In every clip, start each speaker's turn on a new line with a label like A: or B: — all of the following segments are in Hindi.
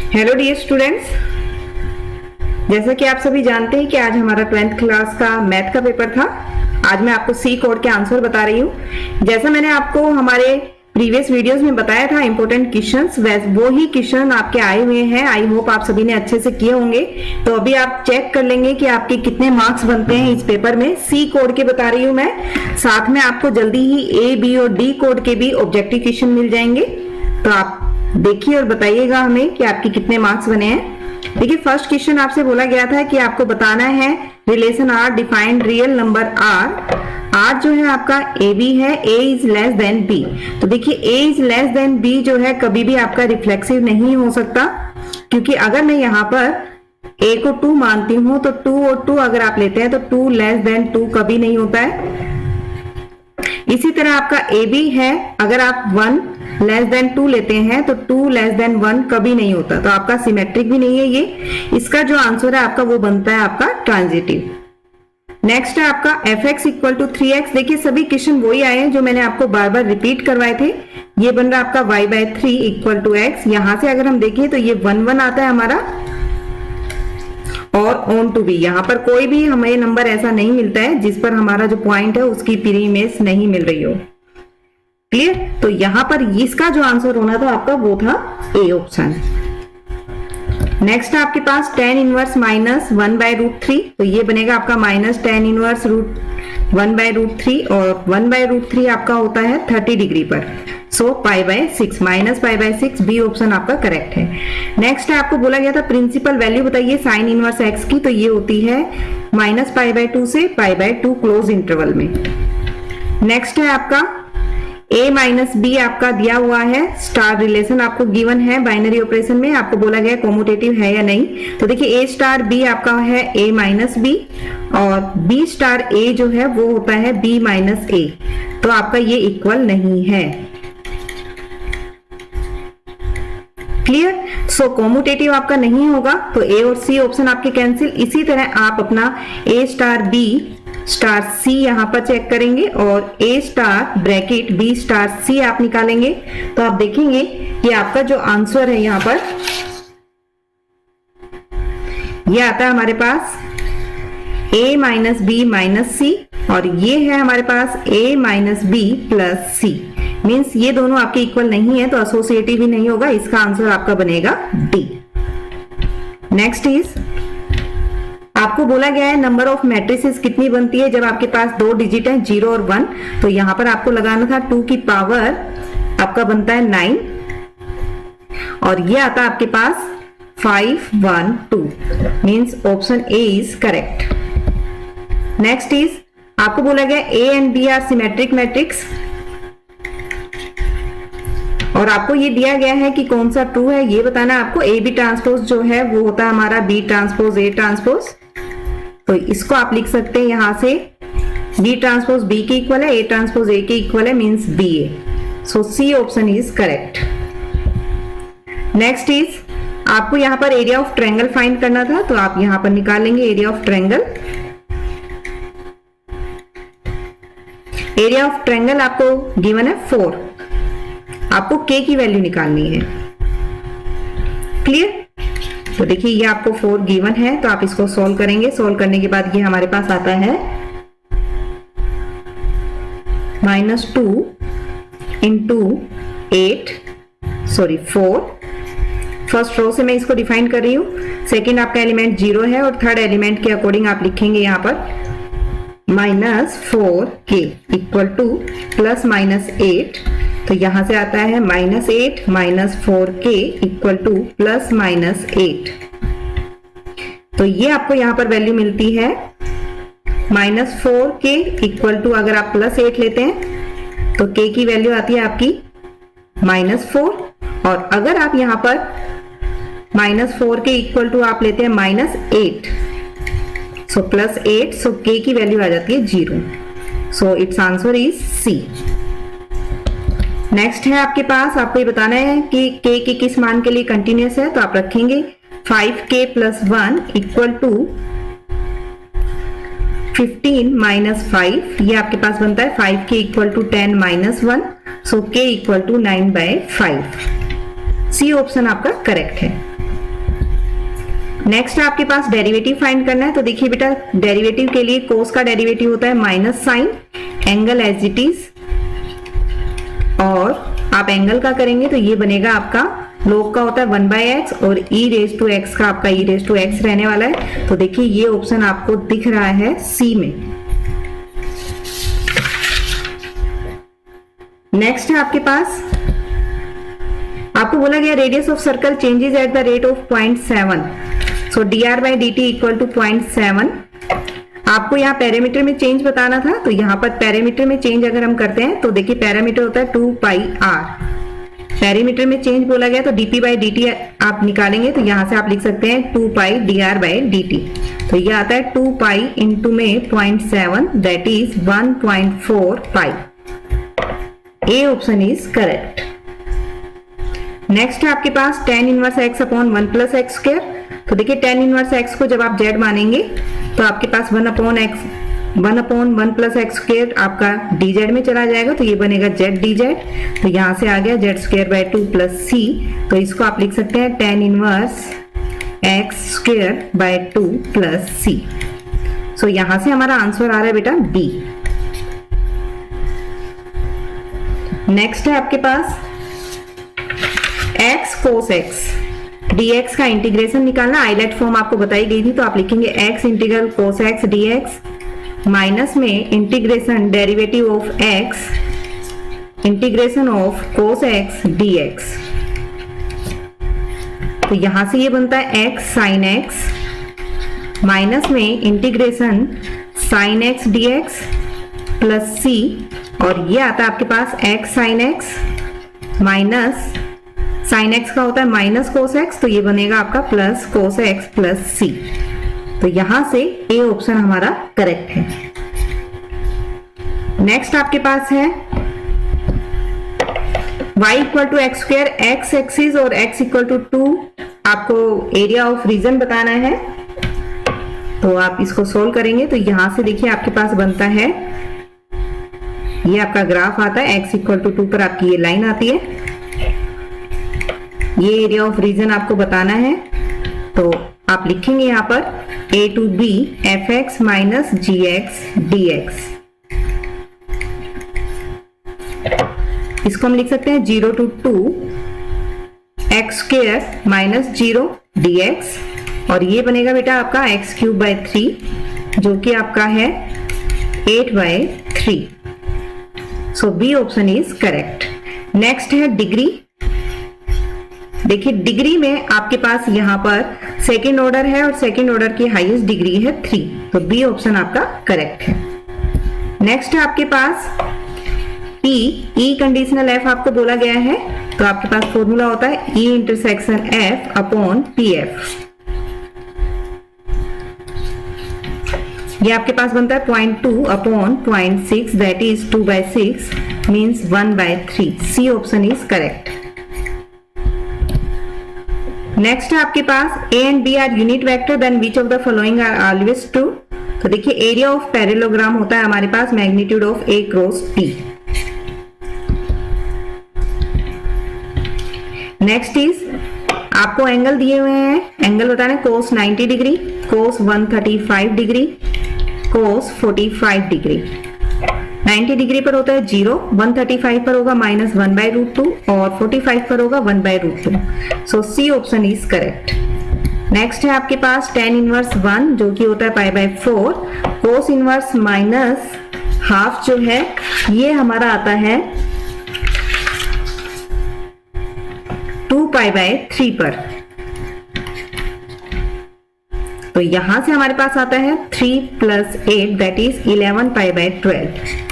A: हेलो डियर स्टूडेंट्स, जैसा कि आप सभी जानते हैं कि आज हमारा 12th क्लास का मैथ का पेपर था। आज मैं आपको सी कोड के आंसर बता रही हूँ। जैसा मैंने आपको हमारे प्रीवियस वीडियोस में बताया था इंपॉर्टेंट क्वेश्चंस, वो ही क्वेश्चन आपके आए हुए हैं। आई होप आप सभी ने अच्छे से किए होंगे। तो अभी आप चेक कर लेंगे कि आपके कितने मार्क्स बनते हैं इस पेपर में। सी कोड के बता रही हूँ मैं, साथ में आपको जल्दी ही ए, बी और डी कोड के भी ऑब्जेक्टिव क्वेश्चन मिल जाएंगे। तो आप देखिए और बताइएगा हमें कि आपके कितने मार्क्स बने हैं। देखिए, फर्स्ट क्वेश्चन आपसे बोला गया था कि आपको बताना है relation R defined real number R जो है आपका ए बी है, A is less than B. तो देखिए, A is less than B जो है कभी भी आपका रिफ्लेक्सिव नहीं हो सकता, क्योंकि अगर मैं यहाँ पर ए को 2 मानती हूं तो 2 और 2 अगर आप लेते हैं तो 2 लेस देन 2 कभी नहीं होता है। इसी तरह आपका ए बी है, अगर आप 1 लेस देन 2 लेते हैं तो 2 लेस देन 1 कभी नहीं होता, तो आपका सिमेट्रिक भी नहीं है ये। इसका जो आंसर है आपका वो बनता है आपका ट्रांजिटिव। नेक्स्ट है आपका fx इक्वल टू 3x। देखिए, सभी क्वेश्चन वही आए हैं जो मैंने आपको बार बार रिपीट करवाए थे। ये बन रहा है आपका y/3 इक्वल टू x। यहां से अगर हम देखें तो ये 1 आता है हमारा, और ऑन टू बी, यहाँ पर कोई भी हमें नंबर ऐसा नहीं मिलता है जिस पर हमारा जो पॉइंट है उसकी प्री इमेज नहीं मिल रही हो। क्लियर? तो यहाँ पर इसका जो आंसर होना था आपका वो था ए ऑप्शन। नेक्स्ट है आपके पास tan इनवर्स माइनस 1/√3। तो ये बनेगा आपका माइनस tan इनवर्स 1/√3, और 1/√3 आपका होता है 30 डिग्री पर। सो π/6 माइनस π/6 बी ऑप्शन आपका करेक्ट है। नेक्स्ट है आपको बोला गया था प्रिंसिपल वैल्यू बताइए साइन इनवर्स x की। तो ये होती है माइनस π/2 से π/2 क्लोज इंटरवल में। नेक्स्ट है आपका a माइनस बी आपका दिया हुआ है, स्टार रिलेशन आपको गिवन है बाइनरी ऑपरेशन में। आपको बोला गया कॉम्यूटेटिव है या नहीं। तो देखिए, a स्टार b आपका है a माइनस बी, और b स्टार a जो है वो होता है b माइनस a। तो आपका ये इक्वल नहीं है। क्लियर? सो कॉम्यूटेटिव आपका नहीं होगा, तो a और c ऑप्शन आपके कैंसिल। इसी तरह आप अपना a star b star c यहां पर चेक करेंगे, और ए star bracket B star c आप निकालेंगे। तो आप देखेंगे कि आपका जो आंसर है यहां पर ये आता है हमारे पास ए माइनस बी माइनस सी, और ये है हमारे पास ए माइनस बी प्लस सी। मीन्स ये दोनों आपके इक्वल नहीं है, तो एसोसिएटिव ही नहीं होगा। इसका आंसर आपका बनेगा डी। नेक्स्ट इज आपको बोला गया है नंबर ऑफ मैट्रिसेस कितनी बनती है जब आपके पास 2 डिजिट है 0 और 1। तो यहां पर आपको लगाना था 2 की पावर आपका बनता है 9, और ये आता है आपके पास 5 1 2। Means option A is correct. Next is आपको बोला गया A and B are symmetric matrix, और आपको ये दिया गया है कि कौन सा ट्रू है ये बताना है आपको। ए बी ट्रांसपोज जो है वो होता है हमारा बी ट्रांसपोज ए ट्रांसपोज। तो इसको आप लिख सकते हैं यहां से बी ट्रांसपोज बी के इक्वल है, ए ट्रांसपोज ए के इक्वल है, means B A. So C option is correct. Next is आपको यहां पर एरिया ऑफ ट्रायंगल फाइंड करना था, तो आप यहां पर निकालेंगे area of triangle. Area of triangle आपको गिवन है 4। आपको k की वैल्यू निकालनी है। क्लियर? तो देखिए, ये आपको 4 गिवन है, तो आप इसको सॉल्व करेंगे। सॉल्व करने के बाद ये हमारे पास आता है -2 इंटू 4। फर्स्ट रो से मैं इसको डिफाइन कर रही हूं। सेकेंड आपका एलिमेंट 0 है, और थर्ड एलिमेंट के अकॉर्डिंग आप लिखेंगे यहां पर -4k इक्वल टू प्लस -8। तो यहां से आता है -8 -4k इक्वल टू प्लस -8। तो ये आपको यहां पर वैल्यू मिलती है -4k इक्वल टू, अगर आप +8 लेते हैं तो k की वैल्यू आती है आपकी -4, और अगर आप यहां पर -4k इक्वल टू आप लेते हैं -8, सो +8, सो k की वैल्यू आ जाती है 0। So its answer is C. Next है आपके पास, आपको ये बताना है कि k के किस मान के लिए कंटिन्यूअस है। तो आप रखेंगे 5k + 1 इक्वल टू 15 - 5। ये आपके पास बनता है 5k equal to 10 - 1, so k equal to 9/5। C option आपका करेक्ट है। नेक्स्ट आपके पास डेरिवेटिव फाइंड करना है। तो देखिए बेटा, डेरिवेटिव के लिए कोस का डेरिवेटिव होता है minus sine, angle as it is, और आप एंगल का करेंगे तो ये बनेगा आपका, लोग का होता है 1/x और e रेज टू x का आपका e रेज टू x रहने वाला है। तो देखिए ये ऑप्शन आपको दिख रहा है सी में। नेक्स्ट है आपके पास, आपको बोला गया radius of circle changes at the rate of 0.7, so dr/dt equal to 0.7। आपको यहाँ पैरामीटर में चेंज बताना था, तो यहाँ पर पैरामीटर में चेंज अगर हम करते हैं तो देखिए पैरामीटर होता है 2πr, पैरामीटर में चेंज बोला गया तो dp/dt आप निकालेंगे तो यहाँ से आप लिख सकते हैं 2π dr/dt। तो ये आता है 2π इंटू में 0.7 that is 1.4π। A option is correct. Next है आपके पास tan inverse x upon 1 plus x square. तो देखिए tan इनवर्स x को जब आप z मानेंगे तो आपके पास 1 अपॉन 1 प्लस एक्स स्क्वायर आपका dz में चला जाएगा, तो ये बनेगा z dz। तो यहाँ से आ गया z square by 2 plus c, तो इसको आप लिख सकते हैं tan inverse x square by 2 plus c। सो यहाँ से हमारा आंसर आ रहा है बेटा बी। नेक्स्ट है आपके पास x cos x dx का इंटीग्रेशन निकालना, आइलेट फॉर्म आपको बताई गई थी, तो आप लिखेंगे x integral cos x dx minus में integration derivative of x integration of cos x dx। तो यहां से ये बनता है x sin x माइनस में integration sin x dx plus c, और ये आता है आपके पास x sin x minus sin x का होता है माइनस cos x, तो ये बनेगा आपका plus cos x plus c। तो यहां से ए ऑप्शन हमारा करेक्ट है। नेक्स्ट आपके पास है y equal to X square, X axis और x इक्वल टू 2, आपको एरिया ऑफ रीजन बताना है। तो आप इसको सोल्व करेंगे तो यहां से देखिए आपके पास बनता है, ये आपका ग्राफ आता है, x इक्वल टू 2 पर आपकी ये लाइन आती है, ये एरिया ऑफ रीजन आपको बताना है। तो आप लिखेंगे यहाँ पर a to b fx minus gx dx। इसको हम लिख सकते हैं 0 to 2 X square minus 0 dx, और ये बनेगा बेटा आपका x क्यूब बाय 3 जो कि आपका है 8/3। So B option is correct. Next है डिग्री। देखिए डिग्री में आपके पास यहाँ पर सेकेंड ऑर्डर है और सेकेंड ऑर्डर की हाईएस्ट डिग्री है 3, तो बी ऑप्शन आपका करेक्ट है। नेक्स्ट है आपके पास ई कंडीशनल एफ आपको बोला गया है, तो आपके पास फॉर्मूला होता है E intersection F upon P F. ये आपके पास बनता है 0.2 अपॉन 0.6 that is 2/6 means 1/3। C option is correct. Next है आपके पास A and B are unit vector then which of the following are always true. तो देखिए एरिया ऑफ पैरेललोग्राम होता है हमारे पास magnitude of A cross P. Next is आपको एंगल दिए हुए हैं, एंगल बताना है cos 90 degree, cos 135 degree, cos 45 degree. 90 degree पर होता है 0, 135 पर होगा -1/√2 और 45 पर होगा 1/√2। So C option is correct. Next है आपके पास tan इनवर्स 1 जो कि होता है π/4, cos इनवर्स माइनस हाफ जो है ये हमारा आता है 2π/3 पर। तो यहां से हमारे पास आता है 3 + 8 that is 11π/12।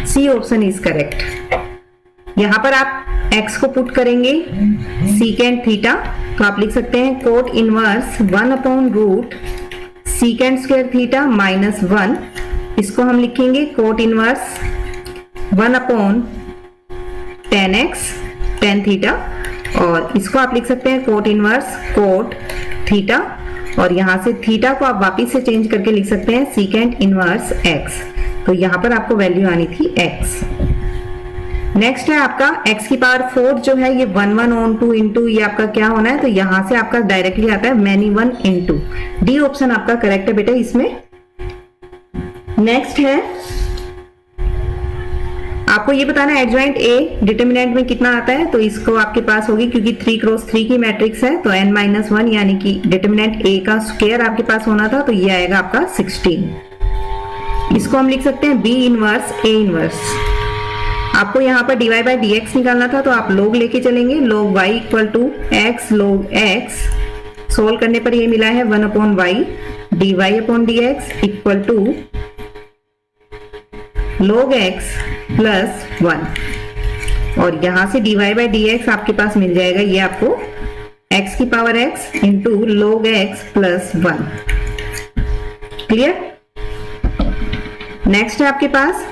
A: C option is correct. यहां पर आप x को पुट करेंगे सीकेंट थीटा, तो आप लिख सकते हैं कोट इनवर्स 1/रूट सीकेंट स्क्वायर थीटा माइनस 1। इसको हम लिखेंगे cot inverse 1/tan x tan theta, और इसको आप लिख सकते हैं कोट इनवर्स कोट थीटा, और यहां से थीटा को आप वापिस से चेंज करके लिख सकते हैं सीकेंट इनवर्स x। तो यहां पर आपको वैल्यू आनी थी x। नेक्स्ट है आपका x की पावर 4 जो है ये 1 1 ऑन 2 इंटू ये आपका क्या होना है, तो यहां से आपका डायरेक्टली आता है मैनी 1 इंटू। डी ऑप्शन आपका करेक्ट है बेटा इसमें। नेक्स्ट है आपको ये बताना है एडजॉइंट ए डिटरमिनेंट में कितना आता है, तो इसको आपके पास होगी क्योंकि 3 क्रॉस 3 की मैट्रिक्स है तो n-1 यानी कि डिटरमिनेंट ए का स्क्वायर आपके पास होना था, तो ये आएगा आपका 16। इसको हम लिख सकते हैं बी इनवर्स ए इनवर्स। आपको यहाँ पर dy बाई डी एक्स निकालना था तो आप log लेके चलेंगे, log y equal to X log x। Solve करने पर ये मिला है 1 upon Y dy upon D X equal to log x plus 1। और यहां से dy बाई डी एक्स आपके पास मिल जाएगा ये आपको x की power x into log x plus 1। Clear. Next है आपके पास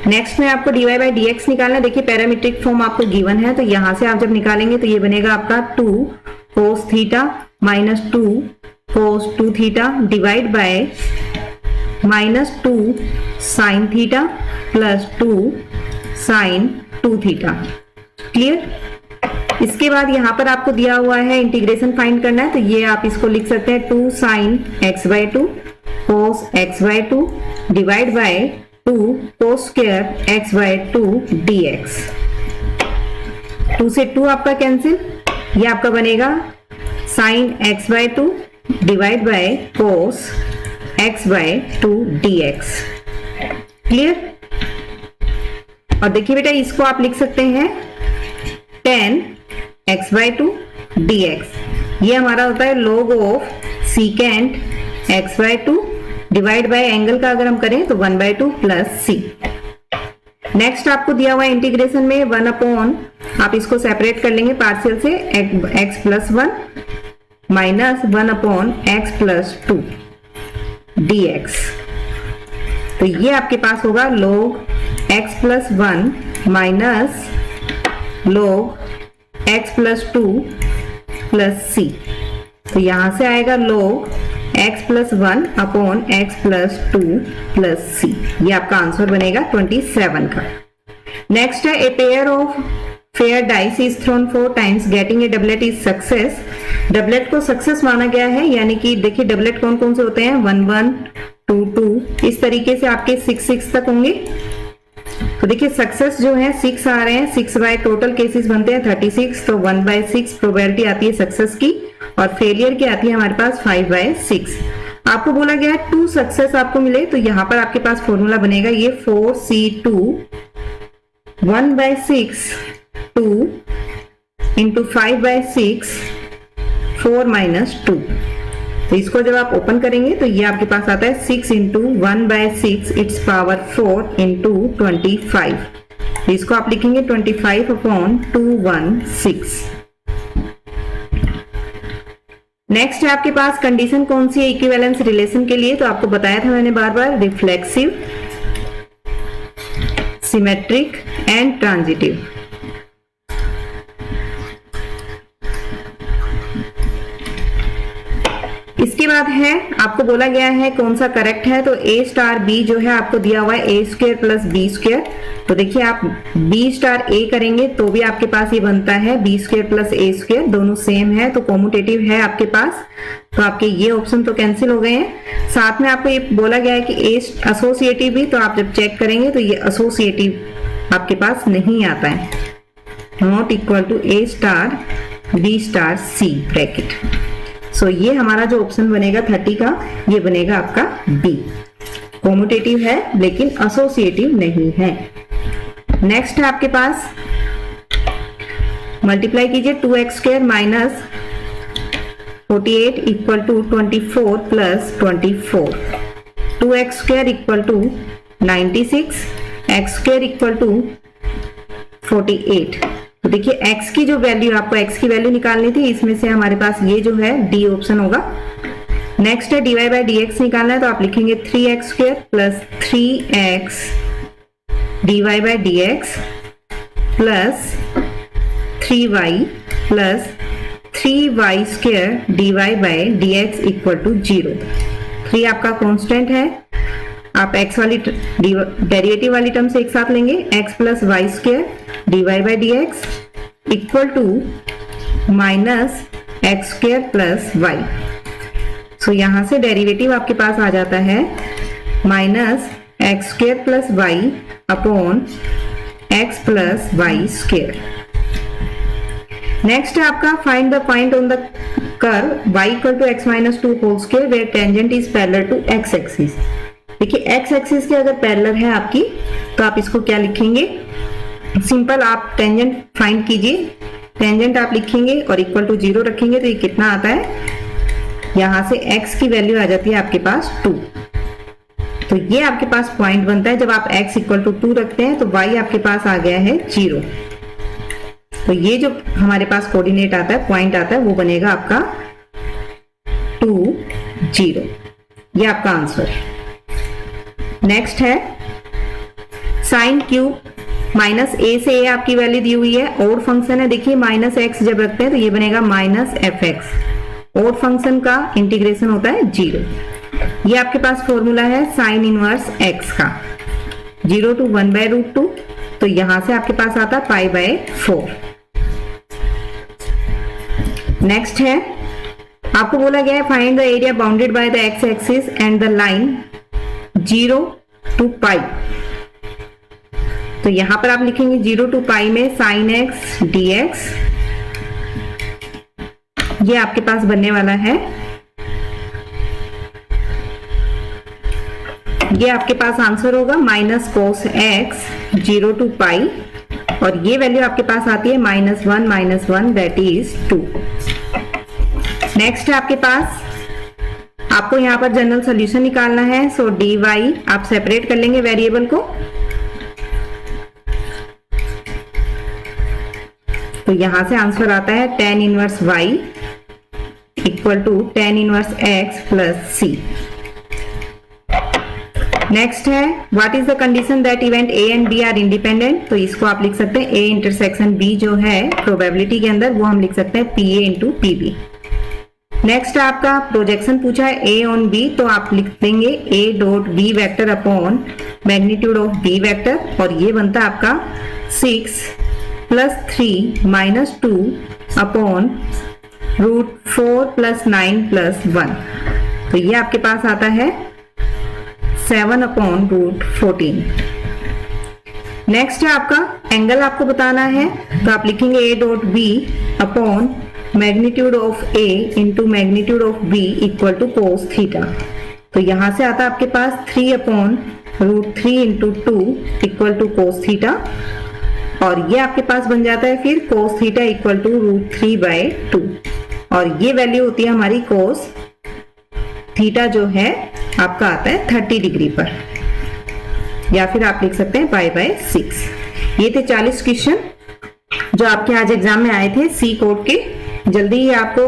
A: नेक्स्ट में आपको dy बाई डी एक्स निकालना है। देखिए पैरामीट्रिक फॉर्म आपको गिवन है तो यहां से आप जब निकालेंगे तो ये बनेगा आपका 2 cos theta minus 2 cos 2 theta divide by minus 2 sine theta plus 2 sine 2 theta. Clear. इसके बाद यहाँ पर आपको दिया हुआ है इंटीग्रेशन फाइंड करना है तो ये आप इसको लिख सकते हैं 2 sine x by 2 cos x by 2 divide by 2 cos square x by 2 dx। 2 से 2 आपका कैंसिल, ये आपका बनेगा sine x by 2 divide by cos x by 2 dx। Clear. और देखिए बेटा इसको आप लिख सकते हैं tan एक्स बाई 2 dx। ये हमारा होता है log of secant x by 2 divide by angle का अगर हम करें तो 1/2 प्लस सी। नेक्स्ट आपको दिया हुआ इंटीग्रेशन में 1 अपॉन आप इसको सेपरेट कर लेंगे पार्शियल से x plus 1 minus 1 upon x plus 2 dx। तो ये आपके पास होगा log x plus 1 minus log x plus 2 plus C. तो यहां से आएगा log x plus 1 upon x plus 2 plus C. ये आपका आंसर बनेगा 27 का। नेक्स्ट है a pair of fair dice is thrown 4 times getting a doublet is success. Doublet को सक्सेस माना गया है, यानी कि देखिए डबलेट कौन कौन से होते हैं 1 1 2 2 इस तरीके से आपके 6 6 तक होंगे। तो देखिए सक्सेस जो है 6 आ रहे हैं, 6 बाय टोटल केसेस बनते हैं 36, तो 1/6 प्रोबेबिलिटी आती है सक्सेस की और फेलियर की आती है हमारे पास 5/6। आपको बोला गया है 2 सक्सेस आपको मिले तो यहां पर आपके पास फॉर्मूला बनेगा ये 4C2 1/6 2 इंटू 5/6 4 माइनस 2। तो इसको जब आप ओपन करेंगे तो ये आपके पास आता है 6 इंटू 1/6 इट्स पावर 4 इंटू 25। तो इसको आप लिखेंगे 25 अपॉन 216। नेक्स्ट है आपके पास कंडीशन कौन सी है इक्विवेलेंस रिलेशन के लिए, तो आपको बताया था मैंने बार बार रिफ्लेक्सिव, सिमेट्रिक एंड ट्रांजिटिव। इसके बाद है आपको बोला गया है कौन सा करेक्ट है, तो A स्टार B जो है आपको दिया हुआ है A square plus B square. तो देखिए आप B स्टार A करेंगे तो भी आपके पास ये बनता है B square plus A square, दोनों सेम है तो कॉम्यूटेटिव है आपके पास, तो आपके ये ऑप्शन तो कैंसिल हो गए हैं। साथ में आपको ये बोला गया है कि A एसोसिएटिव भी, तो आप जब चेक करेंगे तो ये एसोसिएटिव आपके पास नहीं आता है, not equal to A star B star C bracket. So ये हमारा जो ऑप्शन बनेगा 30 का, ये बनेगा आपका बी, कॉम्यूटेटिव है लेकिन एसोसिएटिव नहीं है। नेक्स्ट है आपके पास मल्टीप्लाई कीजिए 2x square minus 48 equal to 24 plus 24। 2x square equal to 96, x square equal to 48। तो देखिए x की जो वैल्यू, आपको x की वैल्यू निकालनी थी, इसमें से हमारे पास ये जो है डी ऑप्शन होगा। नेक्स्ट है dy बाई डी एक्स निकालना है, तो आप लिखेंगे 3x square plus 3x dy by D X plus 3y plus 3y² dy by dx equal to 0। 3 आपका कांस्टेंट है, आप x वाली डेरिवेटिव वाली टर्म से एक साथ लेंगे, x plus Y square dy by dx equal to minus X square plus Y. So यहां से डेरिवेटिव आपके पास आ जाता है minus X square plus Y upon X plus Y square. Next है आपका find the point on the curve y equal to X minus 2 whole square where tangent is parallel to x axis. देखिए x एक्सिस के अगर पैरेलल है आपकी तो आप इसको क्या लिखेंगे, सिंपल आप टेंजेंट फाइंड कीजिए, टेंजेंट आप लिखेंगे और इक्वल टू 0 रखेंगे तो ये कितना आता है, यहां से x की वैल्यू आ जाती है आपके पास 2। तो ये आपके पास पॉइंट बनता है, जब आप x इक्वल टू 2 रखते हैं तो y आपके पास आ गया है 0। तो ये जो हमारे पास कोऑर्डिनेट आता है, पॉइंट आता है, वो बनेगा आपका 2 0। ये आपका आंसर है। नेक्स्ट है साइन क्यूब माइनस a से a आपकी वैल्यू दी हुई है, ओड फंक्शन है। देखिए माइनस x जब रखते हैं तो ये बनेगा माइनस fx। ओड फंक्शन का इंटीग्रेशन होता है 0। ये आपके पास फॉर्मूला है साइन इनवर्स x का, 0 टू 1 बाय रूट 2। तो यहां से आपके पास आता है पाई बाय 4। नेक्स्ट है आपको बोला गया है find the area bounded by the x axis and the line 0 to pi. तो यहां पर आप लिखेंगे 0 टू पाई में साइन x dx, ये आपके पास बनने वाला है, ये आपके पास आंसर होगा माइनस कोस x 0 टू पाई, और ये वैल्यू आपके पास आती है -1 दैट इज 2। नेक्स्ट है आपके पास, आपको यहां पर जनरल सॉल्यूशन निकालना है। सो dy आप सेपरेट कर लेंगे वेरिएबल को, तो यहां से आंसर आता है tan inverse y equal to tan inverse x plus c। Next है what is the condition that event a and b are independent. तो इसको आप लिख सकते हैं a इंटरसेक्शन b जो है प्रोबेबिलिटी के अंदर, वो हम लिख सकते हैं pa इंटू pb। नेक्स्ट आपका प्रोजेक्शन पूछा है a ऑन b, तो आप लिख देंगे a dot b vector upon magnitude of b vector, और ये बनता है आपका 6 plus 3 minus 2 upon root 4 plus 9 plus 1। तो ये आपके पास आता है 7 अपॉन रूट 14। नेक्स्ट है आपका एंगल आपको बताना है, तो आप लिखेंगे a dot b upon magnitude of a into magnitude of b equal to cos theta. तो यहां से आता है आपके पास 3 upon root 3 into 2 equal to cos theta, और ये आपके पास बन जाता है फिर cos theta equal to root 3 by 2, और ये वैल्यू होती है हमारी कोस थीटा जो है आपका आता है 30 डिग्री पर, या फिर आप लिख सकते हैं पाई बाय 6। ये थे 40 क्वेश्चन जो आपके आज एग्जाम में आए थे सी कोड के। जल्दी ही आपको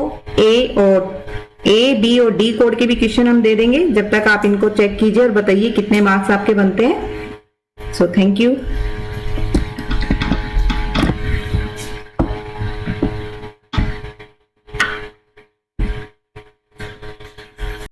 A: ए बी और डी कोड के भी क्वेश्चन हम दे देंगे, जब तक आप इनको चेक कीजिए और बताइए कितने मार्क्स आपके बनते हैं। So thank you.